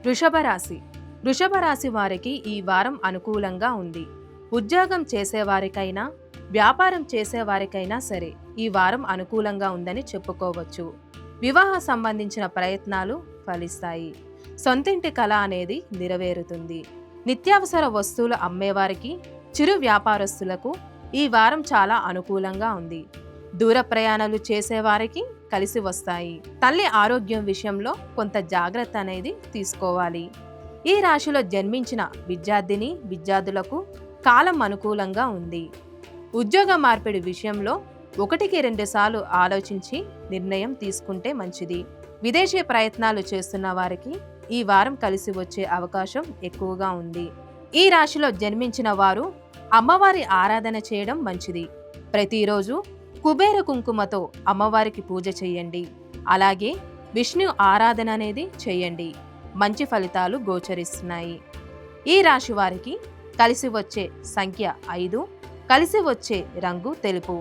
వృషభ రాశి. వృషభ రాశి వారికి ఈ వారం అనుకూలంగా ఉంది. ఉద్యోగం చేసేవారికైనా వ్యాపారం చేసేవారికైనా సరే ఈ వారం అనుకూలంగా ఉందని చెప్పుకోవచ్చు. వివాహ సంబంధించిన ప్రయత్నాలు ఫలిస్తాయి. సొంతింటి కళ అనేది నెరవేరుతుంది. నిత్యావసర వస్తువులు అమ్మేవారికి, చిరు వ్యాపారస్తులకు ఈ వారం చాలా అనుకూలంగా ఉంది. దూర ప్రయాణాలు చేసేవారికి కలిసి వస్తాయి. తల్లి ఆరోగ్యం విషయంలో కొంత జాగ్రత్త అనేది తీసుకోవాలి. ఈ రాశిలో జన్మించిన విద్యార్థులకు కాలం అనుకూలంగా ఉంది. ఉద్యోగ మార్పిడి విషయంలో 1-2 సార్లు ఆలోచించి నిర్ణయం తీసుకుంటే మంచిది. విదేశీ ప్రయత్నాలు చేస్తున్న వారికి ఈ వారం కలిసి వచ్చే అవకాశం ఎక్కువగా ఉంది. ఈ రాశిలో జన్మించిన వారు అమ్మవారి ఆరాధన చేయడం మంచిది. ప్రతిరోజు కుబేర కుంకుమతో అమ్మవారికి పూజ చేయండి. అలాగే విష్ణు ఆరాధన అనేది చేయండి. మంచి ఫలితాలు గోచరిస్తున్నాయి. ఈ రాశి వారికి కలిసి వచ్చే సంఖ్య 5, కలిసి వచ్చే రంగు తెలుపు.